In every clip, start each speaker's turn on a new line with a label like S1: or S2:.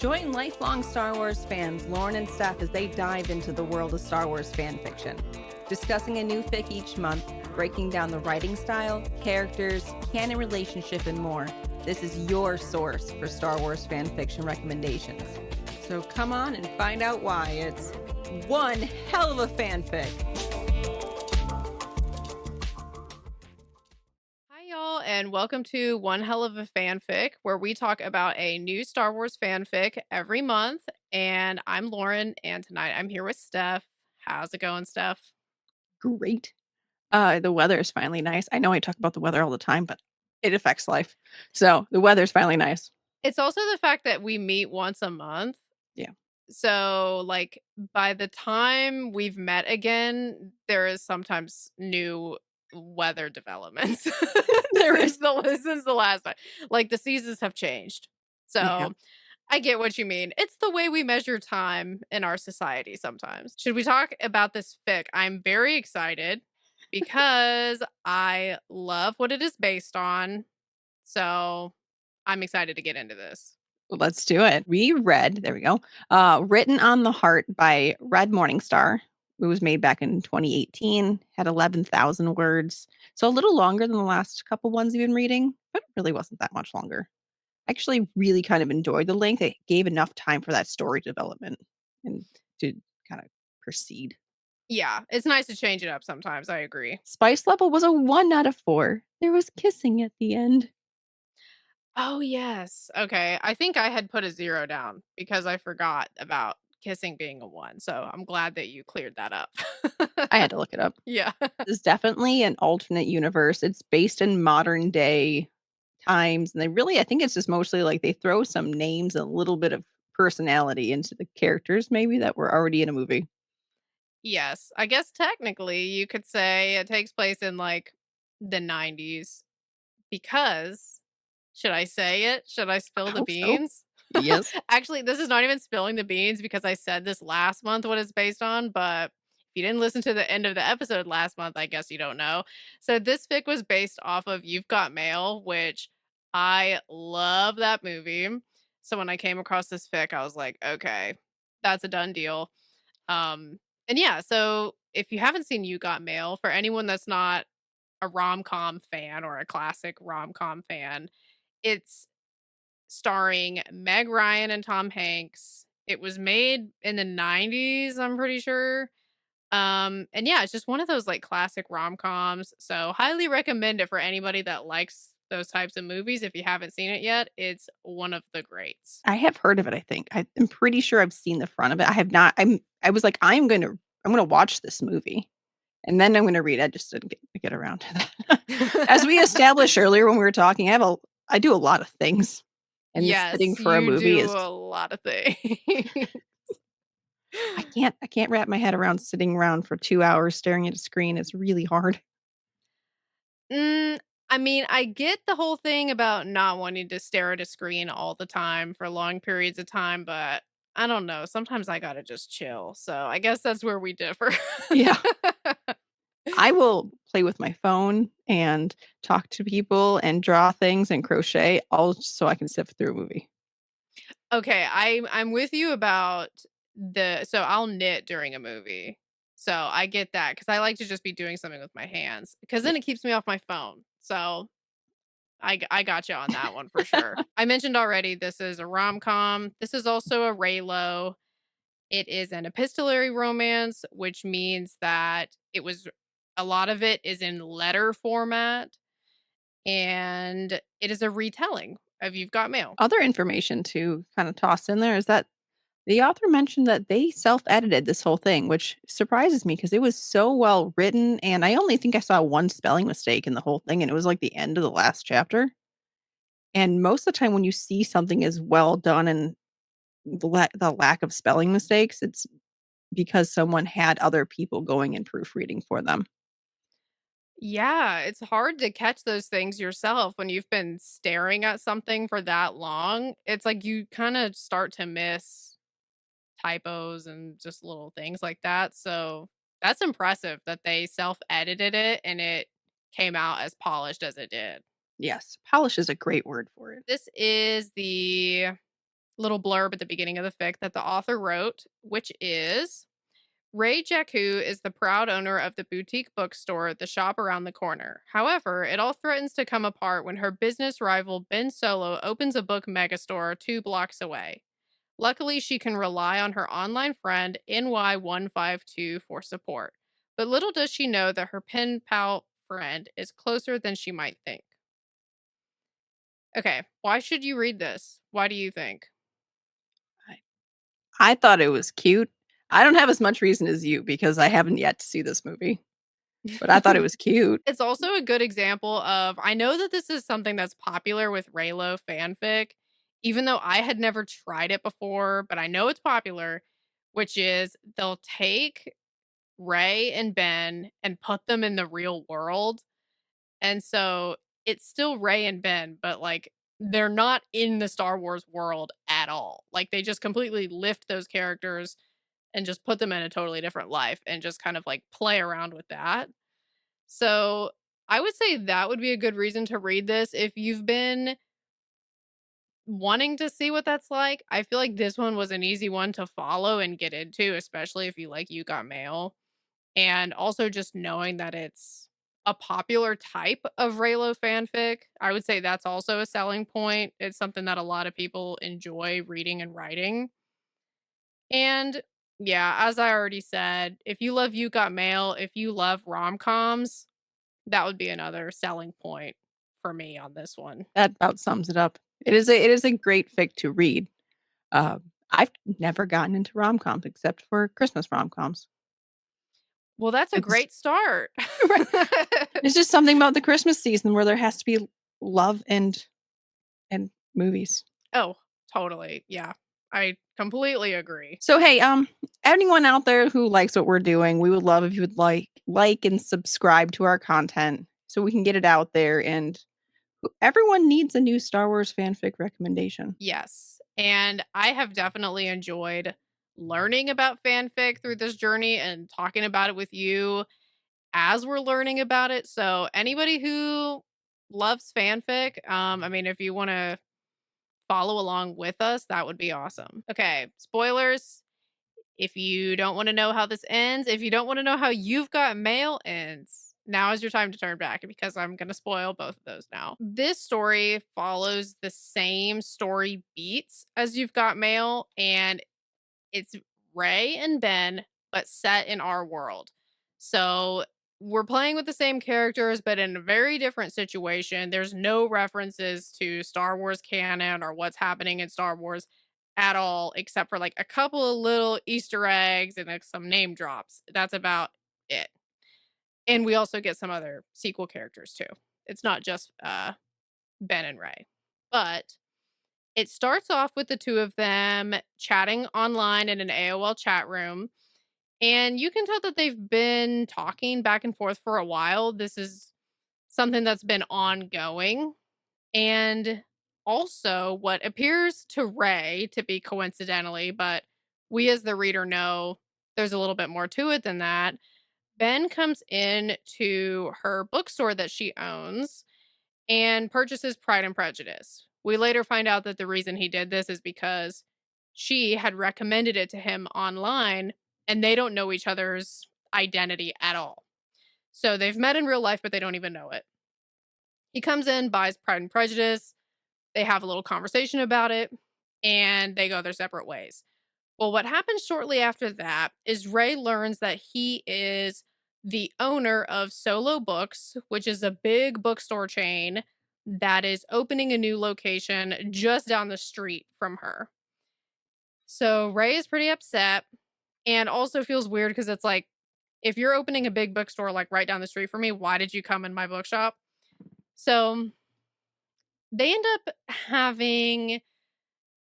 S1: Join lifelong Star Wars fans Lauren and Steph as they dive into the world of Star Wars fan fiction, discussing a new fic each month, breaking down the writing style, characters, canon relationship, and more. This is your source for Star Wars fan fiction recommendations. So come on and find out why it's one hell of a fanfic.
S2: Hi, y'all, and welcome to One Hell of a Fanfic, where we talk about a new Star Wars fanfic every month. And I'm Lauren, and tonight I'm here with Steph. How's it going, Steph?
S1: Great. The weather is finally nice. I know I talk about the weather all the time, but it affects life. So the weather's finally nice.
S2: It's also the fact that we meet once a month.
S1: Yeah.
S2: So, like, by the time we've met again, there is sometimes new weather developments.
S1: There is.
S2: Since the last time. Like, the seasons have changed.
S1: Yeah.
S2: So, I get what you mean. It's the way we measure time in our society sometimes. Should we talk about this fic? I'm very excited because I love what it is based on. So, I'm excited to get into this.
S1: Let's do it. We read, there we go, Written on the Heart by redmorningstar. It was made back in 2018, had 11,000 words. So a little longer than the last couple ones you've been reading, but it really wasn't that much longer. I actually really kind of enjoyed the length. It gave enough time for that story development and to kind of proceed.
S2: Yeah, it's nice to change it up sometimes. I agree.
S1: Spice level was a 1 out of 4. There was kissing at the end.
S2: Oh, yes. Okay. I think I had put a 0 down because I forgot about kissing being a 1. So I'm glad that you cleared that up.
S1: I had to look it up.
S2: Yeah.
S1: It's definitely an alternate universe. It's based in modern day times, and they really I think it's just mostly, like, they throw some names and a little bit of personality into the characters maybe that were already in a movie.
S2: Yes. I guess technically you could say it takes place in like the 90s because should I say it? Should I
S1: I
S2: spill the
S1: hope so.
S2: beans?
S1: Yes.
S2: Actually, this is not even spilling the beans because I said this last month what it's based on, but if you didn't listen to the end of the episode last month, I guess you don't know. So this fic was based off of You've Got Mail, which I love that movie. So when I came across this fic, I was like, okay, that's a done deal. And yeah, so if you haven't seen You Got Mail, for anyone that's not a rom-com fan or a classic rom-com fan, it's starring Meg Ryan and Tom Hanks. It was made in the 90s, I'm pretty sure. And yeah, it's just one of those like classic rom-coms. So highly recommend it for anybody that likes those types of movies. If you haven't seen it yet, it's one of the greats.
S1: I have heard of it, I think. I'm pretty sure I've seen the front of it. I have not I was like, I'm gonna watch this movie, and then I'm gonna read it. I just didn't get around to that. As we established earlier when we were talking, I do a lot of things, and sitting
S2: Yes,
S1: for a
S2: you
S1: movie
S2: do
S1: is
S2: a lot of things.
S1: I can't wrap my head around sitting around for 2 hours staring at a screen. It's really hard.
S2: Mm, I mean, I get the whole thing about not wanting to stare at a screen all the time for long periods of time, but I don't know. Sometimes I gotta just chill. So I guess that's where we differ.
S1: Yeah. I will play with my phone and talk to people and draw things and crochet all just so I can sit through a movie.
S2: Okay, I'm with you about so I'll knit during a movie. So I get that because I like to just be doing something with my hands because
S1: Yeah.
S2: then it keeps me off my phone. So I got you on that one for sure. I mentioned already this is a rom-com. This is also a Raylo. It is an epistolary romance, which means that it was a lot of it is in letter format and it is a retelling of You've Got Mail.
S1: Other information to kind of toss in there is that the author mentioned that they self-edited this whole thing, which surprises me because it was so well written, and I only think I saw one spelling mistake in the whole thing, and it was, like, the end of the last chapter. And most of the time when you see something as well done and the lack of spelling mistakes, it's because someone had other people going and proofreading for them.
S2: Yeah, it's hard to catch those things yourself when you've been staring at something for that long. It's like you kind of start to miss typos and just little things like that. So that's impressive that they self edited it and it came out as polished as it did.
S1: Yes, polish is a great word for it.
S2: This is the little blurb at the beginning of the fic that the author wrote, which is Ray Jakku is the proud owner of the boutique bookstore, The Shop Around the Corner. However, it all threatens to come apart when her business rival Ben Solo opens a book megastore 2 blocks away. Luckily, she can rely on her online friend NY152 for support. But little does she know that her pen pal friend is closer than she might think. Okay, why should you read this? Why do you think?
S1: I I thought it was cute. I don't have as much reason as you because I haven't yet to see this movie, but I thought it was cute.
S2: It's also a good example of I know that this is something that's popular with Raylo fanfic, even though I had never tried it before, but I know it's popular, which is they'll take Ray and Ben and put them in the real world. And so it's still Ray and Ben, but like they're not in the Star Wars world at all. Like they just completely lift those characters and just put them in a totally different life and just kind of like play around with that. So, I would say that would be a good reason to read this if you've been wanting to see what that's like. I feel like this one was an easy one to follow and get into, especially if you like You Got Mail, and also just knowing that it's a popular type of Raylo fanfic. I would say that's also a selling point. It's something that a lot of people enjoy reading and writing. And yeah, as I already said, if you love You Got Mail, if you love rom-coms, that would be another selling point for me on this one.
S1: That about sums it up. It is a great fic to read. I've never gotten into rom-coms except for Christmas rom-coms.
S2: Well, that's a
S1: It's
S2: great start.
S1: right. It's just something about the Christmas season where there has to be love and movies.
S2: Oh, totally. Yeah. I completely agree.
S1: So, hey, anyone out there who likes what we're doing, we would love if you would like and subscribe to our content so we can get it out there and everyone needs a new Star Wars fanfic recommendation.
S2: Yes. And I have definitely enjoyed learning about fanfic through this journey and talking about it with you as we're learning about it. So, anybody who loves fanfic, I mean, if you want to follow along with us, that would be awesome. Okay, spoilers. If you don't want to know how this ends, if you don't want to know how You've Got Mail ends, now is your time to turn back because I'm going to spoil both of those now. This story follows the same story beats as You've Got Mail, and it's Ray and Ben, but set in our world. So we're playing with the same characters, but in a very different situation. There's no references to Star Wars canon or what's happening in Star Wars at all, except for like a couple of little Easter eggs and like some name drops. That's about it. And we also get some other sequel characters too. It's not just Ben and Ray. But it starts off with the two of them chatting online in an AOL chat room. And you can tell that they've been talking back and forth for a while. This is something that's been ongoing. And also, what appears to Ray to be coincidentally, but we as the reader know there's a little bit more to it than that. Ben comes in to her bookstore that she owns and purchases Pride and Prejudice. We later find out that the reason he did this is because she had recommended it to him online and they don't know each other's identity at all. So they've met in real life, but they don't even know it. He comes in, buys Pride and Prejudice. They have a little conversation about it and they go their separate ways. Well, what happens shortly after that is Ray learns that he is the owner of Solo Books, which is a big bookstore chain that is opening a new location just down the street from her. So Ray is pretty upset and also feels weird because it's like, if you're opening a big bookstore like right down the street from me, why did you come in my bookshop? So they end up having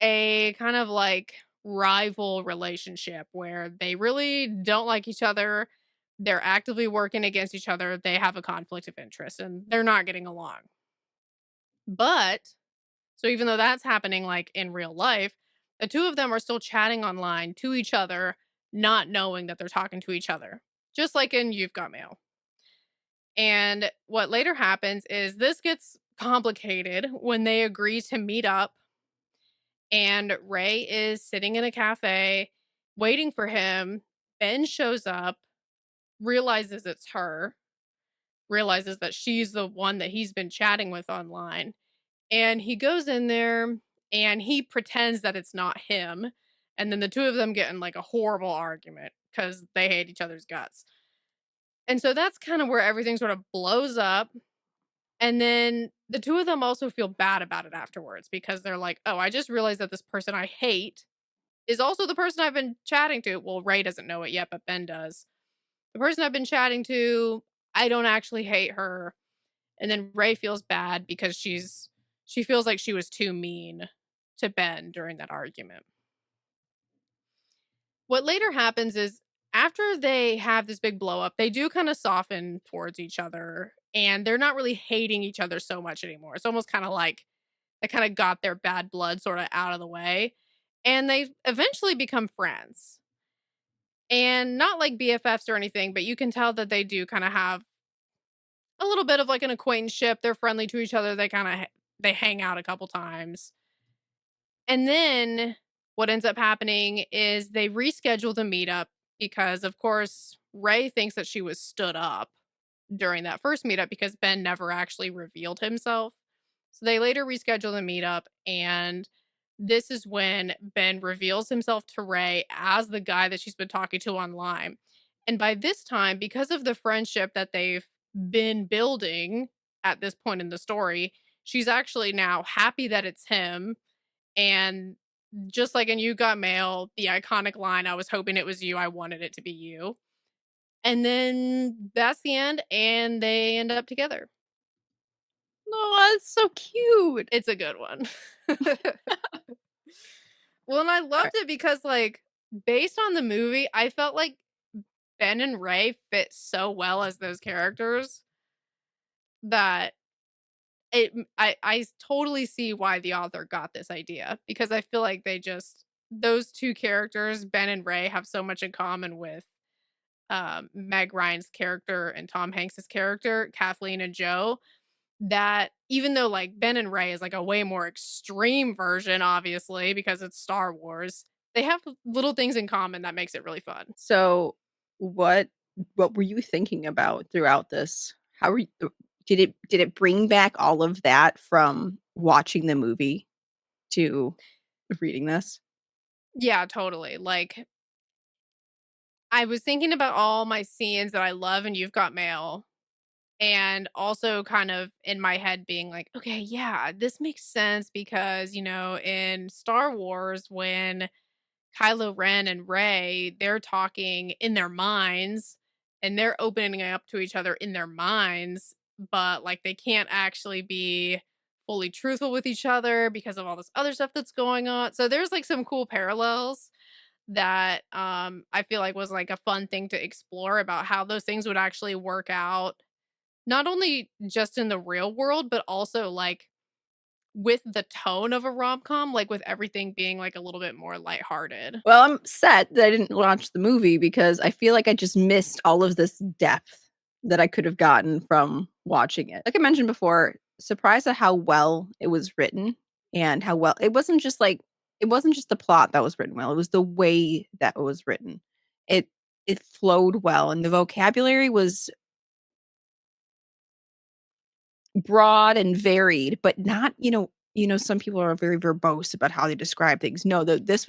S2: a kind of like rival relationship where they really don't like each other. They're actively working against each other. They have a conflict of interest and they're not getting along. But so even though that's happening like in real life, the two of them are still chatting online to each other, not knowing that they're talking to each other. Just like in You've Got Mail. And what later happens is this gets complicated when they agree to meet up and Ray is sitting in a cafe waiting for him. Ben shows up, realizes it's her, realizes that she's the one that he's been chatting with online. And he goes in there and he pretends that it's not him. And then the two of them get in like a horrible argument because they hate each other's guts. And so that's kind of where everything sort of blows up. And then the two of them also feel bad about it afterwards because they're like, oh, I just realized that this person I hate is also the person I've been chatting to. Well, Ray doesn't know it yet, but Ben does. The person I've been chatting to, I don't actually hate her. And then Ray feels bad because she feels like she was too mean to Ben during that argument. What later happens is after they have this big blow up, they do kind of soften towards each other and they're not really hating each other so much anymore. It's almost kind of like they kind of got their bad blood sort of out of the way and they eventually become friends. And not like BFFs or anything, but you can tell that they do kind of have a little bit of like an acquaintanceship. They're friendly to each other. They kind of they hang out a couple times. And then what ends up happening is they reschedule the meetup because of course Ray thinks that she was stood up during that first meetup because Ben never actually revealed himself. So they later reschedule the meetup and this is when Ben reveals himself to Ray as the guy that she's been talking to online. And by this time, because of the friendship that they've been building at this point in the story, she's actually now happy that it's him. And just like in You Got Mail, the iconic line, I was hoping it was you, I wanted it to be you. And then that's the end, and they end up together.
S1: Oh, that's so cute.
S2: It's a good one. Well, and I loved
S1: Alright.
S2: it because, like, based on the movie, I felt like Ben and Ray fit so well as those characters that I totally see why the author got this idea because I feel like they just those two characters, Ben and Ray, have so much in common with Meg Ryan's character and Tom Hanks's character, Kathleen and Joe, that even though like Ben and Ray is like a way more extreme version, obviously, because it's Star Wars, they have little things in common that makes it really fun.
S1: So, what what were you thinking about throughout this? How were you did it bring back all of that from watching the movie to reading this?
S2: Yeah, totally. Like I was thinking about all my scenes that I love and You've Got Mail. And also kind of in my head being like, okay, yeah, this makes sense because, in Star Wars, when Kylo Ren and Rey, they're talking in their minds and they're opening up to each other in their minds, but like they can't actually be fully truthful with each other because of all this other stuff that's going on. So there's like some cool parallels that I feel like was like a fun thing to explore about how those things would actually work out not only just in the real world but also like with the tone of a rom-com, like with everything being like a little bit more lighthearted.
S1: Well, I'm sad that I didn't watch the movie because I feel like I just missed all of this depth that I could have gotten from watching it. Like I mentioned before, surprised at how well it was written and how well it wasn't just the plot that was written well, it was the way that it was written. It it flowed well and the vocabulary was broad and varied, but not, some people are very verbose about how they describe things. No, this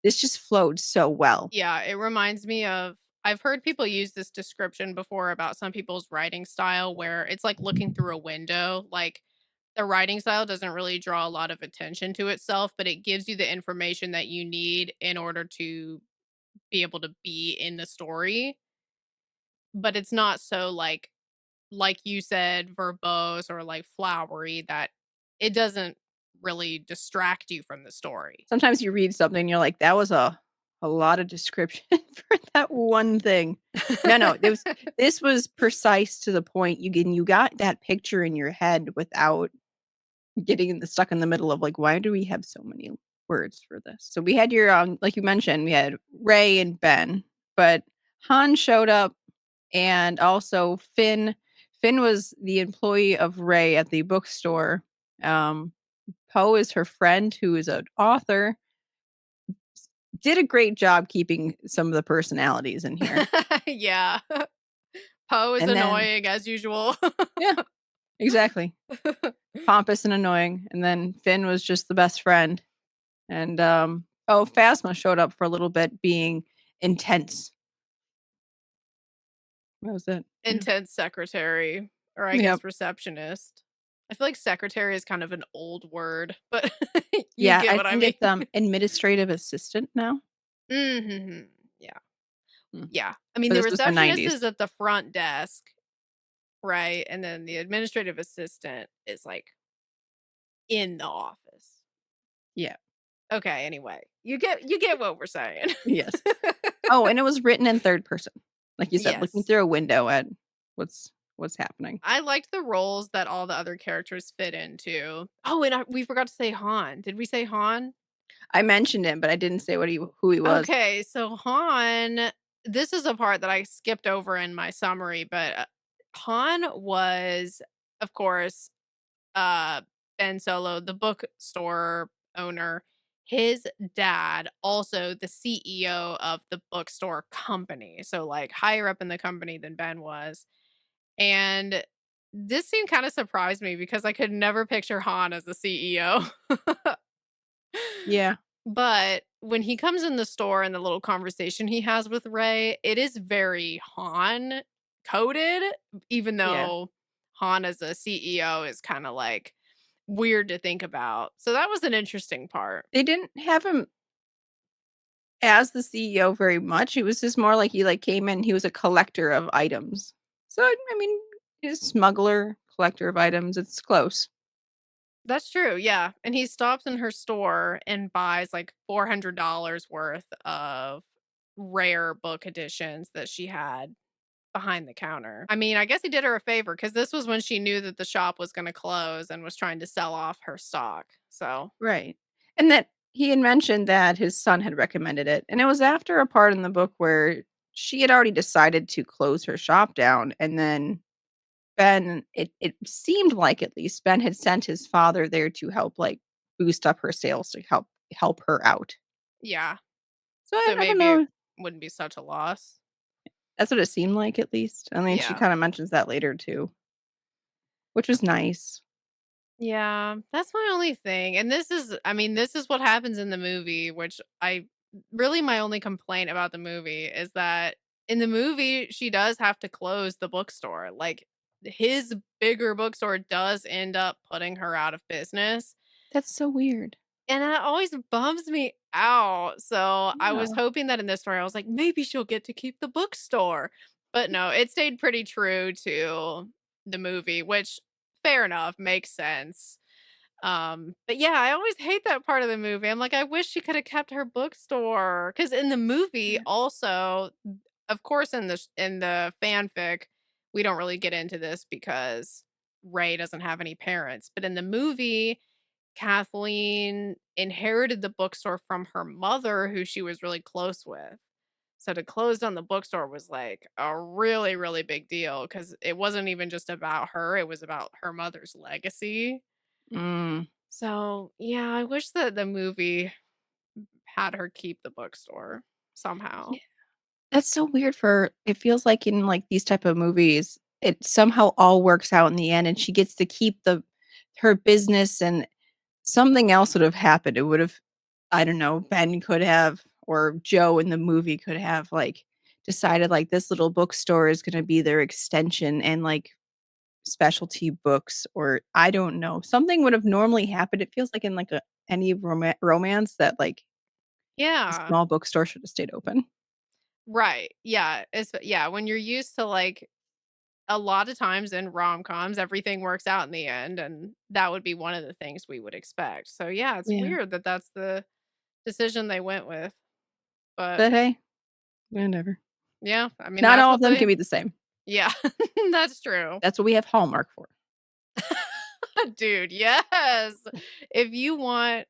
S1: just flowed so well.
S2: Yeah, it reminds me of I've heard people use this description before about some people's writing style where it's like looking through a window. Like the writing style doesn't really draw a lot of attention to itself, but it gives you the information that you need in order to be able to be in the story. But it's not so like you said, verbose or like flowery that it doesn't really distract you from the story.
S1: Sometimes you read something and you're like, "That was a lot of description for that one thing." No, this was precise to the point. You got that picture in your head without getting stuck in the middle of, like, "Why do we have so many words for this?" So we had like you mentioned, we had Ray and Ben, but Han showed up and also Finn. Finn was the employee of Ray at the bookstore, um Poe is her friend who is an author. Did a great job keeping some of the personalities in here.
S2: Yeah. Poe is
S1: And then
S2: annoying as usual.
S1: yeah, exactly. Pompous and annoying, and then Finn was just the best friend, and, oh, Phasma showed up for a little bit being intense. That was it. Yeah.
S2: Intense secretary, or I
S1: Yep.
S2: guess receptionist. I feel like secretary is kind of an old word, but you
S1: Yeah,
S2: get
S1: I
S2: what I
S1: think
S2: mean.
S1: it's, administrative assistant now.
S2: Mhm. Yeah.
S1: Mm,
S2: Yeah. I mean,
S1: but
S2: the
S1: this was the
S2: receptionist
S1: '90s.
S2: is at the front desk, right? And then the administrative assistant is, like, in the office.
S1: Yeah.
S2: Okay, anyway. You get what we're saying.
S1: Yes. Oh, and it was written in 3rd person. Like you said, looking
S2: Yes.
S1: through a window at what's happening.
S2: I liked the roles that all the other characters fit into. Oh, and we forgot to say Han. Did we say Han?
S1: I mentioned him, but I didn't say what he who he was.
S2: Okay, so Han, this is a part that I skipped over in my summary, but Han was, of course, uh, Ben Solo, the bookstore owner. His dad, also the CEO of the bookstore company. So, like, higher up in the company than Ben was. And this scene kind of surprised me because I could never picture Han as the CEO.
S1: Yeah.
S2: But when he comes in the store and the little conversation he has with Ray, it is very Han coded, even
S1: Yeah.
S2: though Han as a CEO is kind of like weird to think about. So that was an interesting part.
S1: They didn't have him as the CEO very much. It was just more like he, like, came in, he was a collector of items. So, I mean, he's a smuggler, collector of items, it's close.
S2: That's true. Yeah. And he stops in her store and buys like $400 worth of rare book editions that she had behind the counter. I mean, I guess he did her a favor because this was when she knew that the shop was going to close and was trying to sell off her stock. So,
S1: Right. And that he had mentioned that his son had recommended it, and it was after a part in the book where she had already decided to close her shop down, and then it seemed like at least Ben had sent his father there to help, like, boost up her sales to help her out.
S2: yeah.
S1: So
S2: So
S1: I don't
S2: maybe it
S1: know.
S2: wouldn't be such a loss.
S1: That's what it seemed like at least. I mean, she
S2: Yeah.
S1: kinda mentions that later too, which was nice.
S2: Yeah, that's my only thing. And this is, I mean, this is what happens in the movie, which I really, my only complaint about the movie is that in the movie, she does have to close the bookstore. Like, his bigger bookstore does end up putting her out of business.
S1: That's so weird.
S2: And that always bums me out. So I was
S1: Yeah.
S2: hoping that in this story, I was like, maybe she'll get to keep the bookstore. But no, it stayed pretty true to the movie, which fair enough, makes sense. But yeah, I always hate that part of the movie. I'm like, I wish she could have kept her bookstore. Cause in the movie,
S1: Yeah.
S2: also, of course, in the fanfic, we don't really get into this because Ray doesn't have any parents. But in the movie, Kathleen inherited the bookstore from her mother, who she was really close with. So to close down the bookstore was like a really, really big deal because it wasn't even just about her, it was about her mother's legacy.
S1: Mm.
S2: So yeah, I wish that the movie had her keep the bookstore somehow.
S1: Yeah. That's so weird for it feels like in, like, these type of movies, it somehow all works out in the end, and she gets to keep her business, and something else would have happened. It would have I don't know, Ben could have or Joe in the movie could have, like, decided, like, this little bookstore is gonna be their extension and, like, specialty books or I don't know. Something would have normally happened. It feels like in, like, any romance that, like, the
S2: Yeah.
S1: small bookstore should have stayed open.
S2: Right. Yeah. Yeah, when you're used to like a lot of times in rom-coms, everything works out in the end, and that would be one of the things we would expect. So, yeah, it's
S1: Yeah.
S2: weird that that's the decision they went with, but
S1: But hey, whatever.
S2: yeah, I mean,
S1: Not
S2: that's
S1: all of
S2: what
S1: them can
S2: they
S1: be the same.
S2: yeah, that's true.
S1: That's what we have Hallmark for.
S2: Dude, yes. If you want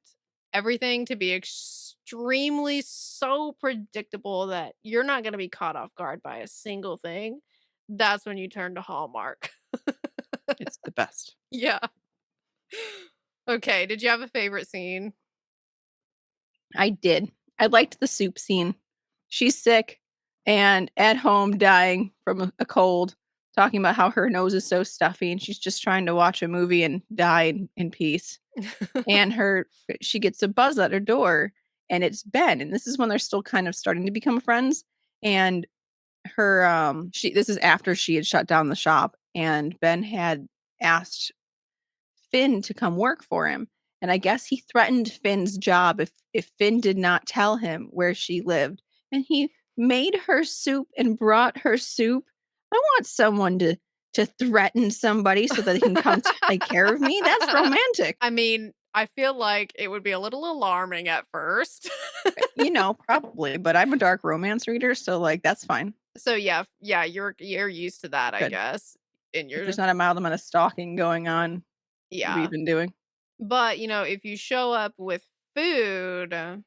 S2: everything to be extremely so predictable that you're not gonna be caught off guard by a single thing, that's when you turn to Hallmark.
S1: It's the best.
S2: Yeah. Okay, did you have a favorite scene?
S1: I did. I liked the soup scene. She's sick and at home dying from a cold, talking about how her nose is so stuffy and she's just trying to watch a movie and die in peace. And she gets a buzz at her door and it's Ben. And this is when they're still kind of starting to become friends. And she this is after she had shut down the shop and Ben had asked Finn to come work for him, and I guess he threatened Finn's job if Finn did not tell him where she lived, and he made her soup and brought her soup. I want someone to threaten somebody so that they can come take care of me. That's romantic.
S2: I mean, I feel like it would be a little alarming at first.
S1: Probably, but I'm a dark romance reader, so, like, that's fine.
S2: So, yeah, yeah, you're used to that, I
S1: Good.
S2: guess, in
S1: If
S2: your
S1: there's not a mild amount of stalking going on, what have you
S2: yeah.
S1: been doing?
S2: But, if you show up with food,
S1: That's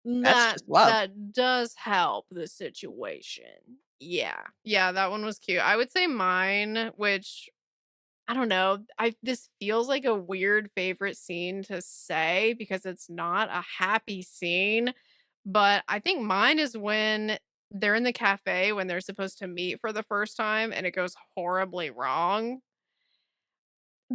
S2: that
S1: just love.
S2: that does help the situation. Yeah. Yeah, that one was cute. I would say mine, which I don't know, this feels like a weird favorite scene to say because it's not a happy scene, but I think mine is when they're in the cafe when they're supposed to meet for the first time and it goes horribly wrong.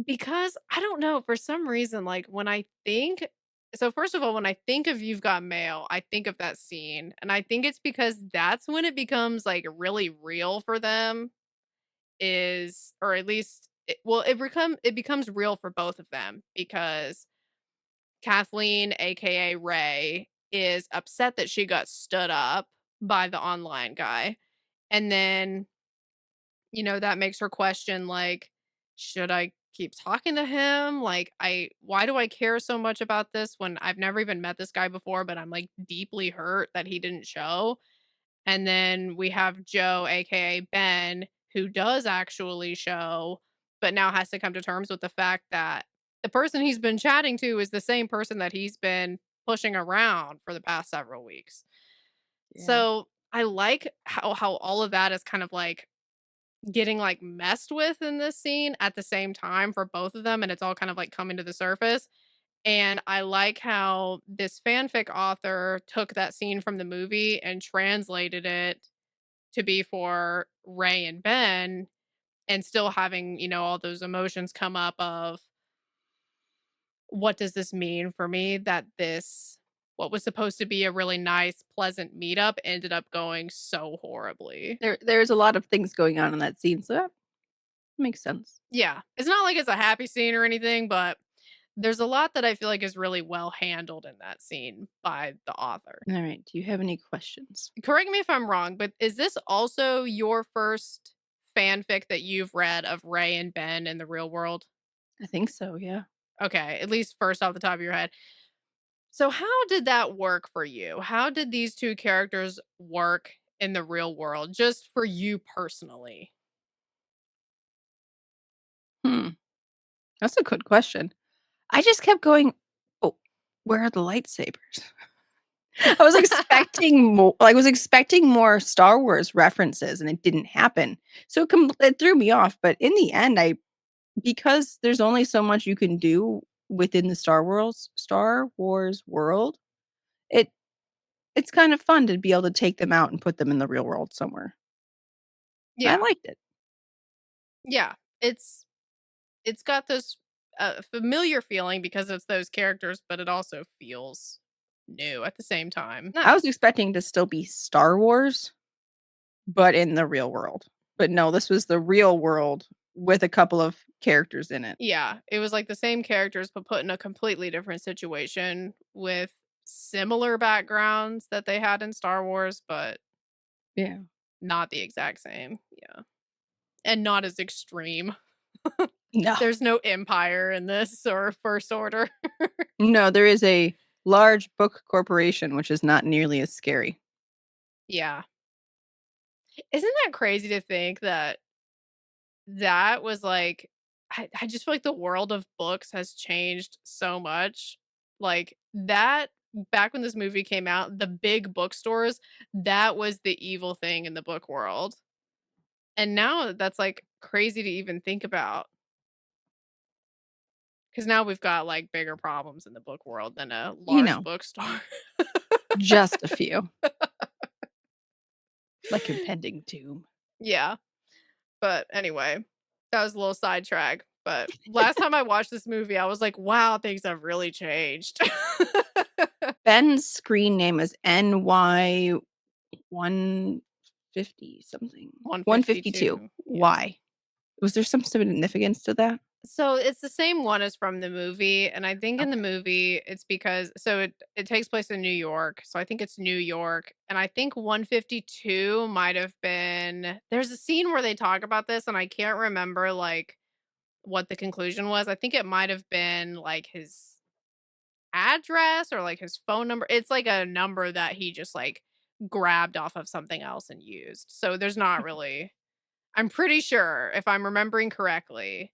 S2: Because I don't know, for some reason, like, first of all, when I think of You've Got Mail, I think of that scene, and I think it's because that's when it becomes, like, really real for them is or at least it becomes real for both of them because Kathleen, AKA Ray, is upset that she got stood up by the online guy, and then that makes her question, like, should I keep talking to him? Like, why do I care so much about this when I've never even met this guy before, but I'm like deeply hurt that he didn't show? And then we have Joe, aka Ben, who does actually show, but now has to come to terms with the fact that the person he's been chatting to is the same person that he's been pushing around for the past several weeks.
S1: Yeah.
S2: So I like how all of that is kind of like getting, like, messed with in this scene at the same time for both of them, and it's all kind of, like, coming to the surface, and I like how this fanfic author took that scene from the movie and translated it to be for Ray and Ben, and still having, all those emotions come up of, "What does this mean for me that this what was supposed to be a really nice, pleasant meetup ended up going so horribly?"
S1: There's a lot of things going on in that scene, so that makes sense.
S2: Yeah. It's not like it's a happy scene or anything, but there's a lot that I feel like is really well handled in that scene by the author.
S1: Alright, do you have any questions?
S2: Correct me if I'm wrong, but is this also your first fanfic that you've read of Ray and Ben in the real world?
S1: I think so, yeah.
S2: Okay, at least first off the top of your head. So how did that work for you? How did these two characters work in the real world just for you personally?
S1: Hmm, that's a good question. I just kept going, "Oh, where are the lightsabers?" I was expecting more Star Wars references, and it didn't happen. So it threw me off, but in the end, I because there's only so much you can do within the Star Wars world, it it's kind of fun to be able to take them out and put them in the real world somewhere. I
S2: Yeah.
S1: liked it.
S2: Yeah. It's got this, familiar feeling because it's those characters, but it also feels new at the same time.
S1: I was
S2: Nice.
S1: expecting to still be Star Wars, but in the real world. But no, this was the real world with a couple of characters in it.
S2: Yeah, it was like the same characters, but put in a completely different situation with similar backgrounds that they had in Star Wars, but
S1: Yeah.
S2: not the exact same. Yeah. And not as extreme.
S1: No.
S2: There's no empire in this or first order.
S1: No, there is a large book corporation, which is not nearly as scary.
S2: Yeah. Isn't that crazy to think that that was like I just feel like the world of books has changed so much. Like that back when this movie came out, the big bookstores, that was the evil thing in the book world. And now that's like crazy to even think about. 'Cause now we've got, like, bigger problems in the book world than a
S1: You
S2: large
S1: know,
S2: bookstore.
S1: just a few, like impending doom.
S2: Yeah, but anyway, that was a little sidetrack, but last time I watched this movie, I was like, "Wow, things have really changed."
S1: Ben's screen name is NY 150 something. 152.
S2: 152, yeah.
S1: Why? Was there some significance to that?
S2: So, it's the same one as from the movie, and I think in the
S1: Okay.
S2: movie, it's because it takes place in New York, so I think it's New York, and I think 152 might have been there's a scene where they talk about this, and I can't remember, like, what the conclusion was. I think it might have been, like, his address or, like, his phone number. It's like a number that he just, like, grabbed off of something else and used. So there's not
S1: Okay.
S2: really I'm pretty sure, if I'm remembering correctly,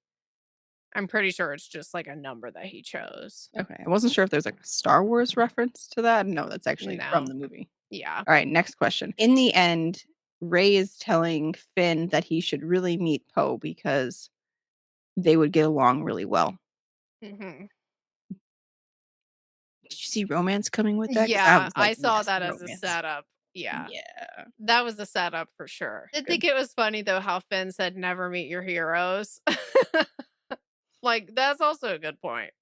S2: I'm pretty sure it's just, like, a number that he chose.
S1: Okay. I wasn't sure if there's like a Star Wars reference to that. No, that's actually from
S2: No.
S1: the movie.
S2: Yeah.
S1: All right, next question. In the end, Ray is telling Finn that he should really meet Poe because they would get along really well.
S2: Mhm.
S1: Did you see romance coming with that? Because I
S2: Yeah,
S1: was like,
S2: I saw
S1: "Yes,
S2: that as a
S1: romance."
S2: setup. Yeah.
S1: Yeah,
S2: That was a setup for sure. I
S1: good.
S2: think it was funny, though, how Finn said, "Never meet your heroes." Like, that's also a good point.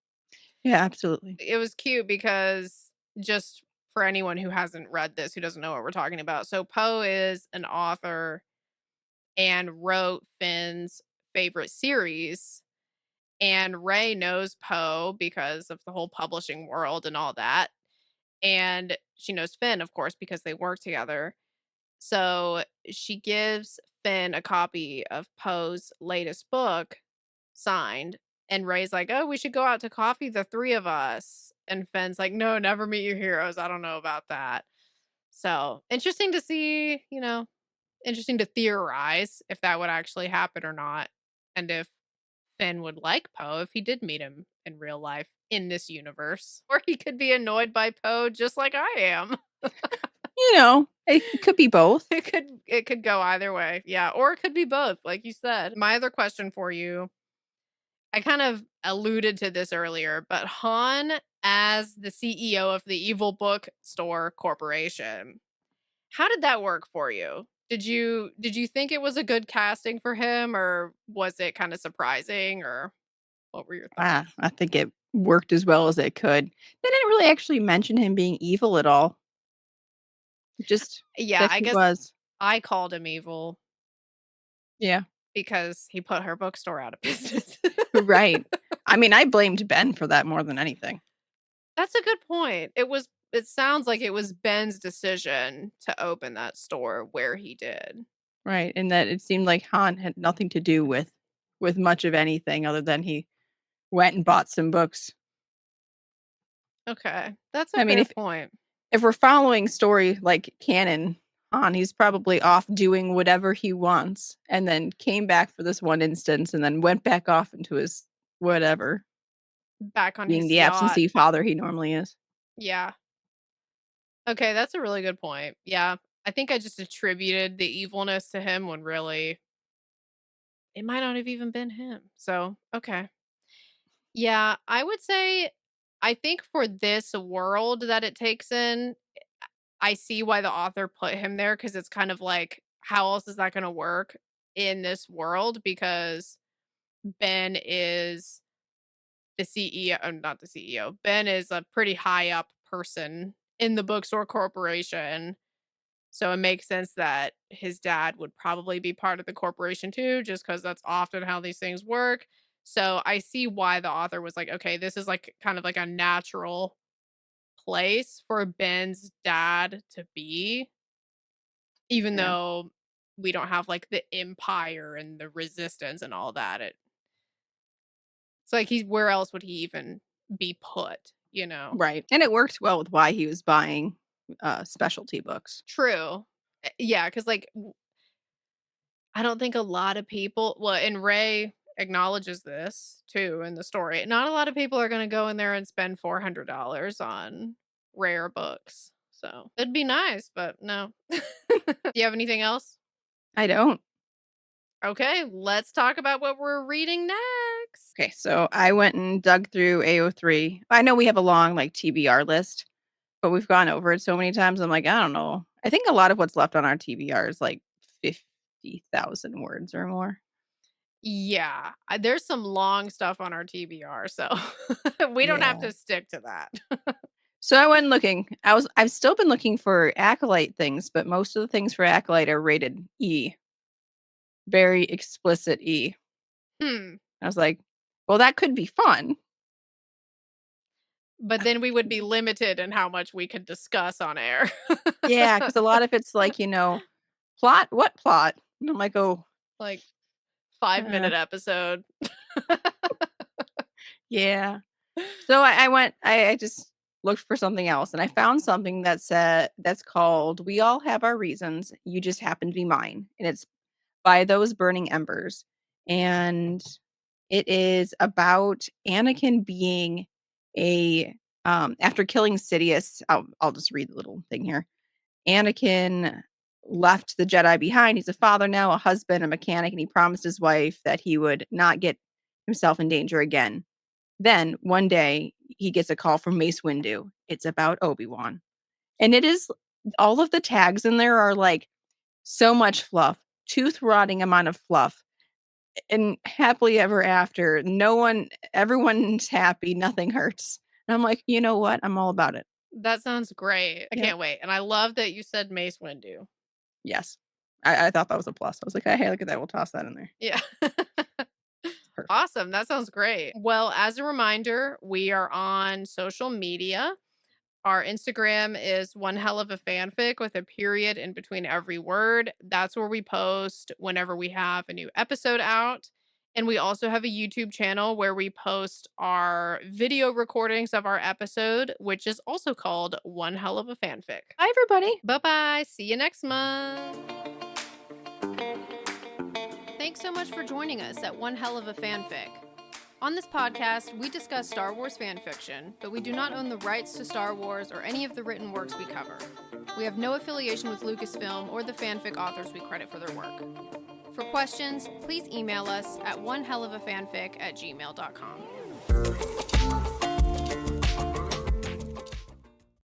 S1: Yeah, absolutely.
S2: It was cute because just for anyone who hasn't read this, who doesn't know what we're talking about, so Poe is an author and wrote Finn's favorite series, and Ray knows Poe because of the whole publishing world and all that, and she knows Finn, of course, because they work together. So she gives Finn a copy of Poe's latest book signed, and Ray's like, "Oh, we should go out to coffee, the 3 of us." And Finn's like, "No, never meet your heroes. I don't know about that." So, interesting to see, interesting to theorize if that would actually happen or not, and if Finn would like Poe if he did meet him in real life in this universe, or he could be annoyed by Poe just like I am.
S1: It could be both.
S2: It could go either way. Yeah, or it could be both, like you said. My other question for you, I kind of alluded to this earlier, but Han as the CEO of the evil bookstore corporation, how did that work for you? Did you think it was a good casting for him, or was it kind of surprising, or what were your thoughts?
S1: I think it worked as well as it could. They didn't really actually mention him being evil at all, just
S2: Yeah,
S1: that
S2: I
S1: he
S2: guess
S1: was.
S2: I called him evil
S1: Yeah,
S2: because he put her bookstore out of business.
S1: right. I mean, I blamed Ben for that more than anything.
S2: That's a good point. It sounds like it was Ben's decision to open that store where he did.
S1: Right, and that it seemed like Han had nothing to do with much of anything other than he went and bought some books.
S2: Okay, that's a
S1: I mean,
S2: fair
S1: if
S2: point.
S1: if we're following story like canon, Han, he's probably off doing whatever he wants and then came back for this one instance and then went back off into his whatever,
S2: Back on
S1: being
S2: his
S1: the
S2: yacht.
S1: absentee father he normally is.
S2: Yeah. Okay, that's a really good point. Yeah. I think I just attributed the evilness to him when really it might not have even been him. So, okay. Yeah, I would say I think for this world that it takes in, I see why the author put him there because it's kind of like, how else is that going to work in this world? Because Ben is the CEO, not the CEO. Ben is a pretty high up person in the bookstore corporation. So it makes sense that his dad would probably be part of the corporation too, just because that's often how these things work. So I see why the author was like, okay, this is like kind of like a natural place for Ben's dad to be, even
S1: Yeah,
S2: though we don't have like the empire and the resistance and all that. It's like he's where else would he even be put, you know?
S1: right, and it worked well with why he was buying, specialty books.
S2: True. Yeah, because like I don't think a lot of people and Ray acknowledges this too in the story. Not a lot of people are gonna go in there and spend $400 on rare books. So it'd be nice, but no. Do you have anything else?
S1: I don't.
S2: Okay, let's talk about what we're reading next. fanfics?
S1: Okay, so I went and dug through AO3. I know we have a long, like, TBR list, but we've gone over it so many times, I'm like, "I don't know." I think a lot of what's left on our TBR is, like, 50,000 words or more.
S2: Yeah, there's some long stuff on our TBR, so we don't have
S1: Yeah.
S2: to stick to that.
S1: So I went looking. I've still been looking for Acolyte things, but most of the things for Acolyte are rated E, very explicit E.
S2: Hmm.
S1: I was like, "Well, that could be fun."
S2: But then we would be limited in how much we could discuss on air.
S1: Yeah, because a lot of it's like, "Plot? What plot?" And I'm like, "Oh,
S2: Like
S1: uh,
S2: 5-minute episode.
S1: yeah." So I went I just looked for something else, and I found something that's called "We All Have Our Reasons, You Just Happen to Be Mine," and it's by Those Burning Embers, and it is about Anakin being a after killing Sidious. I'll just read the little thing here. Anakin left the Jedi behind. He's a father now, a husband, a mechanic, and he promised his wife that he would not get himself in danger again. Then one day he gets a call from Mace Windu. It's about Obi-Wan. And it is all of the tags in there are like so much fluff, tooth rotting amount of fluff. And happily ever after, everyone's happy, nothing hurts. And I'm like, you know what? I'm all about it.
S2: That sounds great. I
S1: Yep.
S2: can't wait. And I love that you said Mace Windu.
S1: Yes. I thought that was a plus. I was like, hey, look at that. We'll toss that in there.
S2: Yeah.
S1: Perfect.
S2: Awesome. That sounds great. Well, as a reminder, we are on social media. Our Instagram is one hell of a fanfic with a period in between every word. That's where we post whenever we have a new episode out. And we also have a YouTube channel where we post our video recordings of our episode, which is also called One Hell of a Fanfic.
S1: Bye, everybody.
S2: Bye bye. See you next month. Thanks so much for joining us at One Hell of a Fanfic. On this podcast, we discuss Star Wars fan fiction, but we do not own the rights to Star Wars or any of the written works we cover. We have no affiliation with Lucasfilm or the fanfic authors we credit for their work. For questions, please email us at onehellofafanfic@gmail.com.